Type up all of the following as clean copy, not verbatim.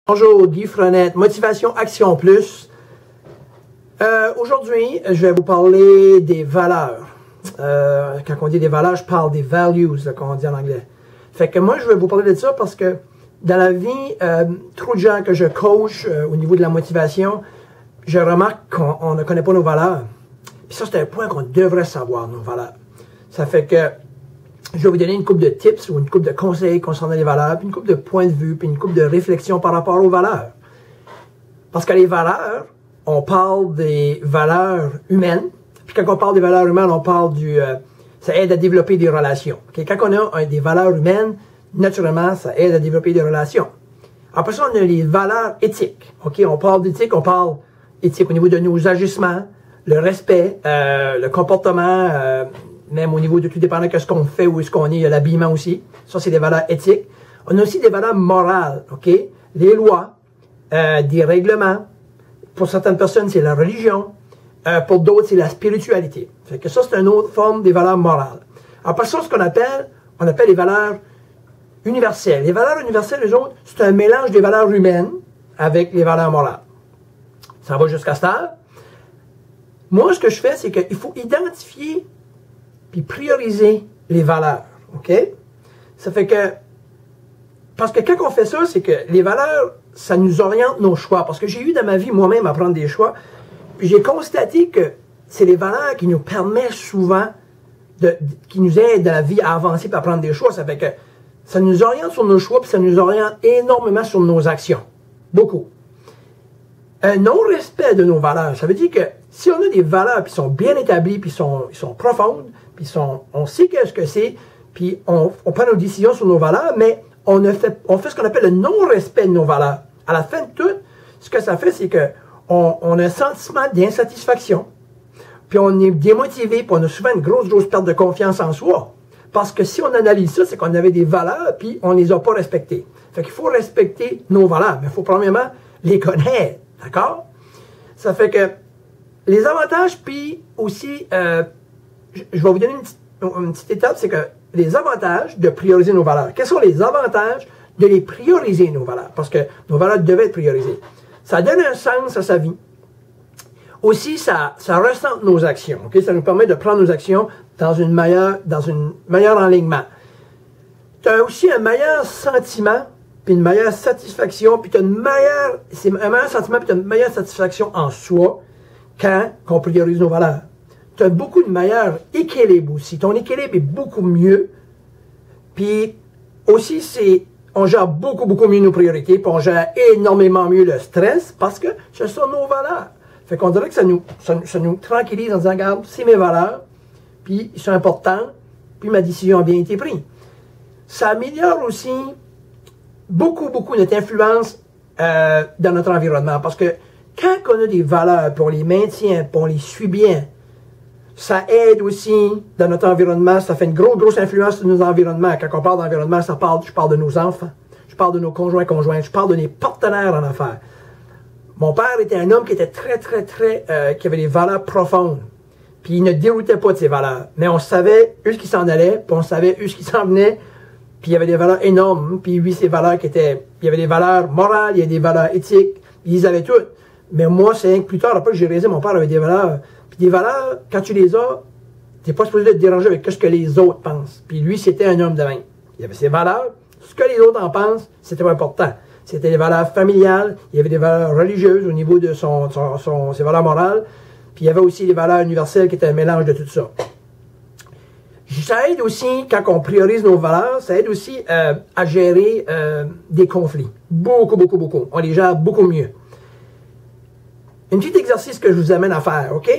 Bonjour, Guy Frenette, Motivation Action Plus. Aujourd'hui, je vais vous parler des valeurs. Quand on dit des valeurs, je parle des values, comme on dit en anglais. Fait que moi, je vais vous parler de ça parce que dans la vie, trop de gens que je coach au niveau de la motivation, je remarque qu'on ne connaît pas nos valeurs. Puis ça, c'est un point qu'on devrait savoir, nos valeurs. Ça fait que je vais vous donner une couple de tips ou une couple de conseils concernant les valeurs, puis une couple de points de vue, puis une couple de réflexions par rapport aux valeurs. Parce que les valeurs, on parle des valeurs humaines, puis quand on parle des valeurs humaines, on parle ça aide à développer des relations. Okay? Quand on a des valeurs humaines, naturellement, ça aide à développer des relations. Après ça, on a les valeurs éthiques. Okay? On parle d'éthique, on parle éthique au niveau de nos agissements, le respect, le comportement, même au niveau de tout dépendant de ce qu'on fait, où est-ce qu'on est, il y a l'habillement aussi. Ça, c'est des valeurs éthiques. On a aussi des valeurs morales, OK? Les lois, des règlements. Pour certaines personnes, c'est la religion. Pour d'autres, c'est la spiritualité. Fait que ça, c'est une autre forme des valeurs morales. Après ça, ce qu'on appelle, on appelle les valeurs universelles. Les valeurs universelles, les autres, c'est un mélange des valeurs humaines avec les valeurs morales. Ça va jusqu'à ça. Moi, ce que je fais, c'est qu'il faut identifier puis prioriser les valeurs, OK? Ça fait que, parce que quand on fait ça, c'est que les valeurs, ça nous oriente nos choix. Parce que j'ai eu dans ma vie moi-même à prendre des choix, puis j'ai constaté que c'est les valeurs qui nous permettent souvent, qui nous aident dans la vie à avancer et à prendre des choix. Ça fait que ça nous oriente sur nos choix, puis ça nous oriente énormément sur nos actions. Beaucoup. Un non-respect de nos valeurs, ça veut dire que si on a des valeurs qui sont bien établies, puis ils sont profondes, puis on sait qu'est-ce que c'est, puis on prend nos décisions sur nos valeurs, mais on fait ce qu'on appelle le non-respect de nos valeurs. À la fin de tout, ce que ça fait, c'est que on a un sentiment d'insatisfaction, puis on est démotivé, puis on a souvent une grosse perte de confiance en soi. Parce que si on analyse ça, c'est qu'on avait des valeurs, puis on les a pas respectées. Fait qu'il faut respecter nos valeurs, mais il faut premièrement les connaître, d'accord? Ça fait que les avantages, puis aussi, je vais vous donner une petite étape, c'est que les avantages de prioriser nos valeurs. Quels sont les avantages de les prioriser, nos valeurs? Parce que nos valeurs devaient être priorisées. Ça donne un sens à sa vie. Aussi, ça ressente nos actions. Okay? Ça nous permet de prendre nos actions dans un meilleur enlignement. Tu as aussi un meilleur sentiment, puis une meilleure satisfaction, puis tu as un meilleur sentiment, puis tu as une meilleure satisfaction en soi quand on priorise nos valeurs. Tu as beaucoup de meilleur équilibre aussi. Ton équilibre est beaucoup mieux. Puis aussi, on gère beaucoup mieux nos priorités, puis on gère énormément mieux le stress parce que ce sont nos valeurs. Fait qu'on dirait que ça nous tranquillise en disant, regarde, c'est mes valeurs, puis ils sont importants, puis ma décision a bien été prise. Ça améliore aussi beaucoup notre influence dans notre environnement parce que quand on a des valeurs, puis on les maintient, puis on les suit bien, ça aide aussi dans notre environnement, ça fait une grosse influence sur nos environnements. Quand on parle d'environnement, je parle de nos enfants, je parle de nos conjoints, je parle de nos partenaires en affaires. Mon père était un homme qui était qui avait des valeurs profondes. Puis il ne déroutait pas de ses valeurs. Mais on savait où ce qui s'en allait, puis on savait où ce qui s'en venait. Puis il y avait des valeurs énormes. Puis lui, ses valeurs il y avait des valeurs morales, il y avait des valeurs éthiques. Ils avaient toutes. Mais moi, c'est plus tard, après que j'ai réalisé, mon père avait des valeurs. Puis des valeurs, quand tu les as, t'es pas supposé te déranger avec ce que les autres pensent. Puis lui, c'était un homme de même. Il avait ses valeurs. Ce que les autres en pensent, c'était pas important. C'était des valeurs familiales. Il y avait des valeurs religieuses au niveau de ses valeurs morales. Puis il y avait aussi les valeurs universelles qui étaient un mélange de tout ça. Ça aide aussi, quand on priorise nos valeurs, ça aide aussi à gérer des conflits. Beaucoup. On les gère beaucoup mieux. Un petit exercice que je vous amène à faire, OK?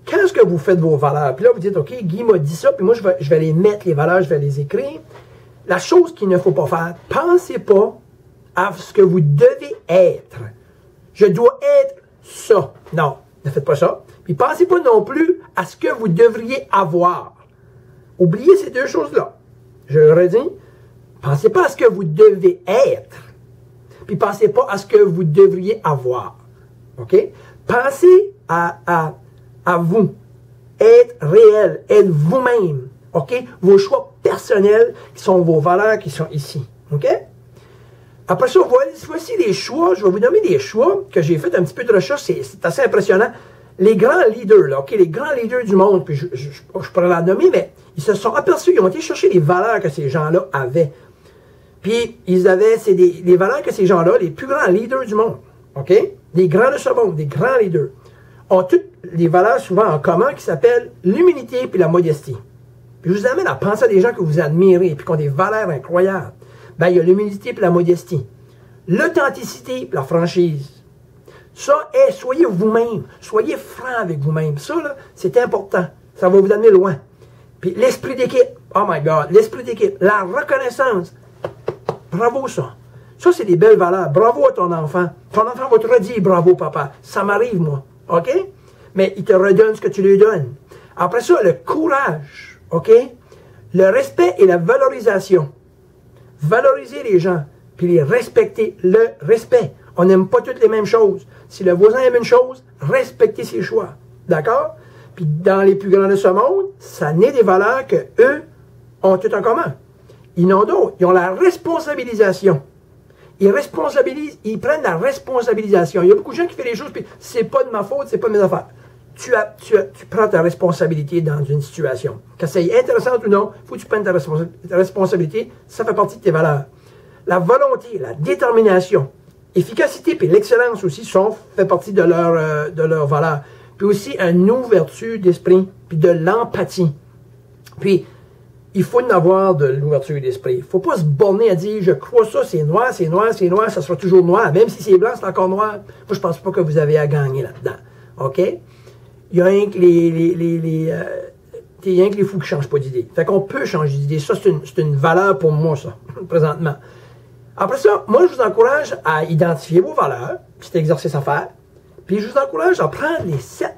Quand est-ce que vous faites vos valeurs? Puis là, vous dites, OK, Guy m'a dit ça, puis moi, je vais les mettre, les valeurs, je vais les écrire. La chose qu'il ne faut pas faire, pensez pas à ce que vous devez être. Je dois être ça. Non, ne faites pas ça. Puis pensez pas non plus à ce que vous devriez avoir. Oubliez ces deux choses-là. Je le redis, pensez pas à ce que vous devez être. Puis pensez pas à ce que vous devriez avoir. OK? Pensez à vous. Être réel. Être vous-même. OK? Vos choix personnels qui sont vos valeurs qui sont ici. OK? Après ça, voici les choix. Je vais vous nommer des choix que j'ai fait un petit peu de recherche. C'est assez impressionnant. Les grands leaders, là, OK, les grands leaders du monde, puis je pourrais la nommer, mais ils se sont aperçus, ils ont été chercher les valeurs que ces gens-là avaient. Puis, c'est les valeurs que ces gens-là, les plus grands leaders du monde, OK, les grands de ce monde, des grands leaders, ont toutes les valeurs souvent en commun qui s'appellent l'humilité puis la modestie. Puis je vous amène à penser à des gens que vous admirez puis qui ont des valeurs incroyables. Ben, il y a l'humilité puis la modestie. L'authenticité puis la franchise. Ça, soyez vous-même. Soyez franc avec vous-même. Ça, là, c'est important. Ça va vous amener loin. Puis l'esprit d'équipe. Oh my God. L'esprit d'équipe. La reconnaissance. Bravo, ça. Ça, c'est des belles valeurs. Bravo à ton enfant. Ton enfant va te redire bravo, papa. Ça m'arrive, moi. OK? Mais il te redonne ce que tu lui donnes. Après ça, le courage. OK? Le respect et la valorisation. Valoriser les gens, puis les respecter. Le respect. On n'aime pas toutes les mêmes choses. Si le voisin aime une chose, respectez ses choix. D'accord? Puis dans les plus grands de ce monde, ça naît des valeurs que eux ont tout en commun. Ils n'ont d'autres. Ils ont la responsabilisation. Ils prennent la responsabilisation. Il y a beaucoup de gens qui font les choses, puis c'est pas de ma faute, c'est pas de mes affaires. Tu prends ta responsabilité dans une situation. Que ça est intéressant ou non, il faut que tu prennes ta responsabilité. Ça fait partie de tes valeurs. La volonté, la détermination, efficacité et l'excellence aussi fait partie de leur valeur. Puis aussi une ouverture d'esprit, puis de l'empathie. Puis, il faut en avoir de l'ouverture d'esprit. Il ne faut pas se borner à dire, je crois ça, c'est noir, c'est noir, c'est noir, ça sera toujours noir. Même si c'est blanc, c'est encore noir. Moi, je ne pense pas que vous avez à gagner là-dedans. OK? Il y a rien que les fous qui ne changent pas d'idée. Fait qu'on peut changer d'idée. Ça, c'est une valeur pour moi, ça, présentement. Après ça, moi, je vous encourage à identifier vos valeurs, petit exercice à faire, puis je vous encourage à prendre les 7.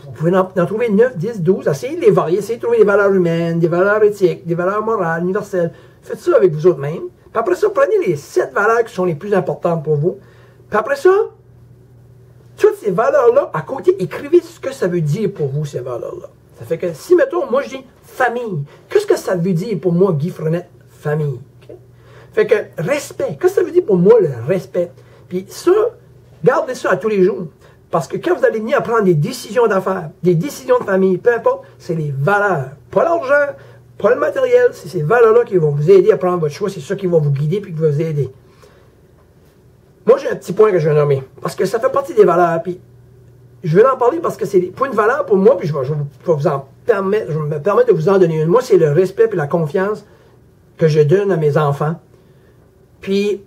Vous pouvez en trouver 9, 10, 12, essayez de les varier, essayez de trouver des valeurs humaines, des valeurs éthiques, des valeurs morales, universelles. Faites ça avec vous autres mêmes. Puis après ça, prenez les 7 valeurs qui sont les plus importantes pour vous. Puis après ça, toutes ces valeurs-là, à côté, écrivez ce que ça veut dire pour vous, ces valeurs-là. Ça fait que si, mettons, moi je dis famille, qu'est-ce que ça veut dire pour moi, Guy Frenette, famille? Fait que respect, qu'est-ce que ça veut dire pour moi, le respect? Puis ça, gardez ça à tous les jours. Parce que quand vous allez venir à prendre des décisions d'affaires, des décisions de famille, peu importe, c'est les valeurs. Pas l'argent, pas le matériel, c'est ces valeurs-là qui vont vous aider à prendre votre choix, c'est ça qui va vous guider puis qui va vous aider. Moi, j'ai un petit point que je vais nommer, parce que ça fait partie des valeurs, puis je vais en parler parce que c'est des points de valeur pour moi, puis je vais me permettre de vous en donner une. Moi, c'est le respect et la confiance que je donne à mes enfants. Puis,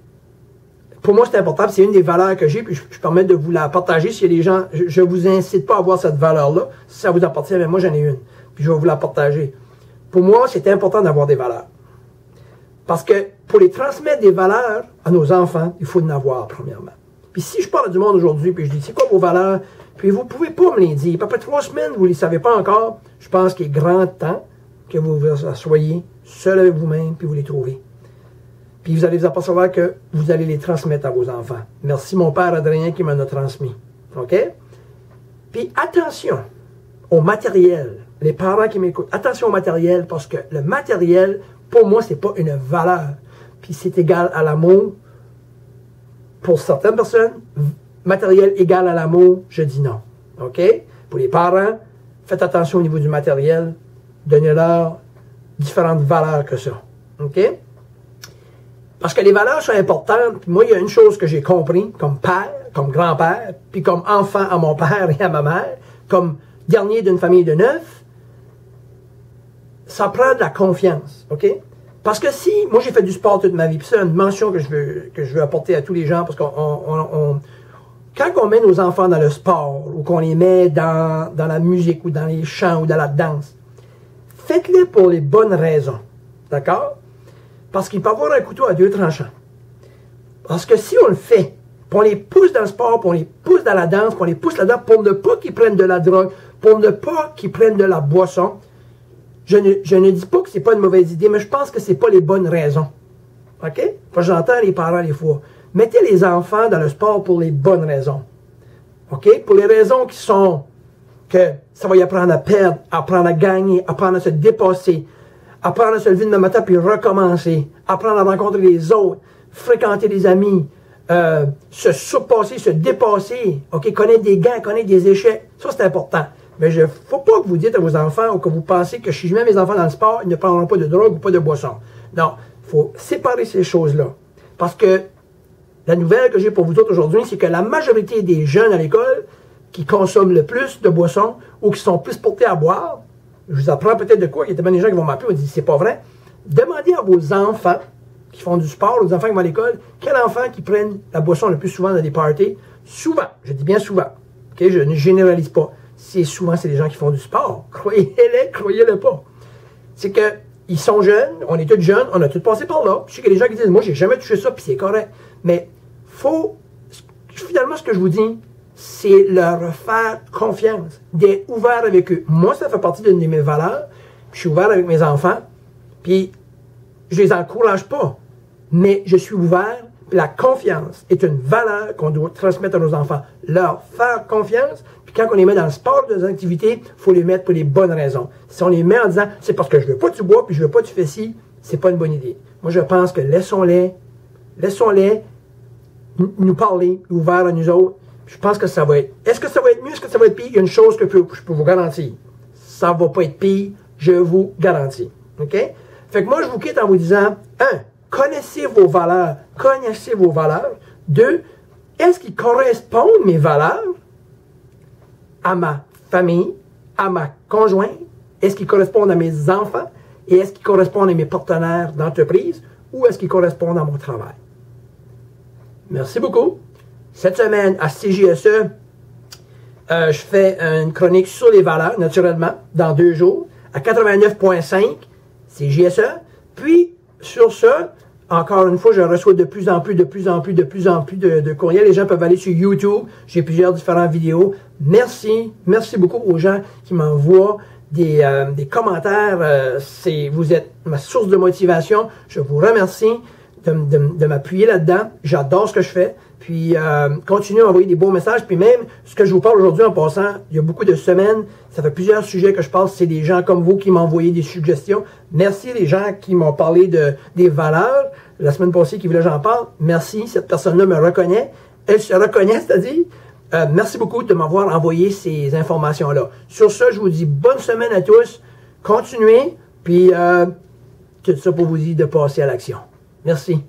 pour moi, c'est important, c'est une des valeurs que j'ai, puis je permets de vous la partager. S'il y a des gens, je ne vous incite pas à avoir cette valeur-là. Si ça vous appartient, mais moi, j'en ai une. Puis, je vais vous la partager. Pour moi, c'est important d'avoir des valeurs. Parce que pour les transmettre des valeurs à nos enfants, il faut en avoir, premièrement. Puis, si je parle du monde aujourd'hui, puis je dis, c'est quoi vos valeurs? Puis, vous ne pouvez pas me les dire. Puis, après 3 semaines, vous ne les savez pas encore. Je pense qu'il est grand temps que vous vous assoyez seul avec vous-même, puis vous les trouvez. Puis vous allez vous apercevoir que vous allez les transmettre à vos enfants. Merci mon père Adrien qui m'en a transmis. OK? Puis attention au matériel. Les parents qui m'écoutent, attention au matériel parce que le matériel, pour moi, c'est pas une valeur. Puis c'est égal à l'amour. Pour certaines personnes, matériel égal à l'amour, je dis non. OK? Pour les parents, faites attention au niveau du matériel. Donnez-leur différentes valeurs que ça. OK? Parce que les valeurs sont importantes. Puis moi, il y a une chose que j'ai compris, comme père, comme grand-père, puis comme enfant à mon père et à ma mère, comme dernier d'une famille de 9, ça prend de la confiance, OK? Parce que si, moi j'ai fait du sport toute ma vie, puis c'est une mention que je veux apporter à tous les gens, parce quand on met nos enfants dans le sport, ou qu'on les met dans la musique, ou dans les chants, ou dans la danse, faites-le pour les bonnes raisons, d'accord? Parce qu'il peut y avoir un couteau à 2 tranchants. Parce que si on le fait, puis on les pousse dans le sport, puis on les pousse dans la danse, puis on les pousse là-dedans pour ne pas qu'ils prennent de la drogue, pour ne pas qu'ils prennent de la boisson, je ne dis pas que c'est pas une mauvaise idée, mais je pense que c'est pas les bonnes raisons. OK? Parce que j'entends les parents des fois. Mettez les enfants dans le sport pour les bonnes raisons. OK? Pour les raisons qui sont que ça va y apprendre à perdre, apprendre à gagner, apprendre à se dépasser, apprendre à se lever demain matin puis recommencer, apprendre à rencontrer les autres, fréquenter des amis, se surpasser, se dépasser, ok, connaître des gains, connaître des échecs, ça c'est important. Mais il ne faut pas que vous dites à vos enfants ou que vous pensez que si je mets mes enfants dans le sport, ils ne prendront pas de drogue ou pas de boisson. Non, il faut séparer ces choses-là. Parce que la nouvelle que j'ai pour vous autres aujourd'hui, c'est que la majorité des jeunes à l'école qui consomment le plus de boissons ou qui sont plus portés à boire, je vous apprends peut-être de quoi, il y a des gens qui vont m'appeler et vont dire c'est pas vrai. Demandez à vos enfants qui font du sport, aux enfants qui vont à l'école, quel enfant qui prennent la boisson le plus souvent dans des parties? Souvent, je dis bien souvent. Okay? Je ne généralise pas. Souvent, c'est des gens qui font du sport. Croyez-les, croyez-le pas. C'est que ils sont jeunes, on est tous jeunes, on a tous passé par là. Je sais qu'il y a des gens qui disent, moi, j'ai jamais touché ça, puis c'est correct. Mais finalement, ce que je vous dis, c'est leur faire confiance, d'être ouvert avec eux. Moi, ça fait partie d'une de mes valeurs. Je suis ouvert avec mes enfants, puis je les encourage pas, mais je suis ouvert. La confiance est une valeur qu'on doit transmettre à nos enfants. Leur faire confiance, puis quand on les met dans le sport, dans les activités, il faut les mettre pour les bonnes raisons. Si on les met en disant, c'est parce que je veux pas que tu bois, puis je veux pas que tu fais ci, c'est pas une bonne idée. Moi, je pense que laissons-les nous parler, ouverts à nous autres. Je pense que ça va être... Est-ce que ça va être mieux? Est-ce que ça va être pire? Il y a une chose que je peux vous garantir. Ça va pas être pire, je vous garantis. OK? Fait que moi, je vous quitte en vous disant, 1, connaissez vos valeurs. Connaissez vos valeurs. 2, est-ce qu'ils correspondent, mes valeurs, à ma famille, à ma conjointe? Est-ce qu'ils correspondent à mes enfants? Et est-ce qu'ils correspondent à mes partenaires d'entreprise? Ou est-ce qu'ils correspondent à mon travail? Merci beaucoup. Cette semaine, à CJSE, je fais une chronique sur les valeurs, naturellement, dans 2 jours, à 89.5, CJSE. Puis, sur ça, encore une fois, je reçois de plus en plus de courriels. Les gens peuvent aller sur YouTube. J'ai plusieurs différentes vidéos. Merci beaucoup aux gens qui m'envoient des commentaires. Vous êtes ma source de motivation. Je vous remercie de m'appuyer là-dedans. J'adore ce que je fais. Puis, continuez à envoyer des beaux messages. Puis même, ce que je vous parle aujourd'hui en passant, il y a beaucoup de semaines, ça fait plusieurs sujets que je parle. C'est des gens comme vous qui m'ont envoyé des suggestions. Merci les gens qui m'ont parlé des valeurs. La semaine passée, qui voulait que j'en parle. Merci, cette personne-là me reconnaît. Elle se reconnaît, c'est-à-dire. Merci beaucoup de m'avoir envoyé ces informations-là. Sur ce, je vous dis bonne semaine à tous. Continuez. Puis, tout ça pour vous dire de passer à l'action. Merci.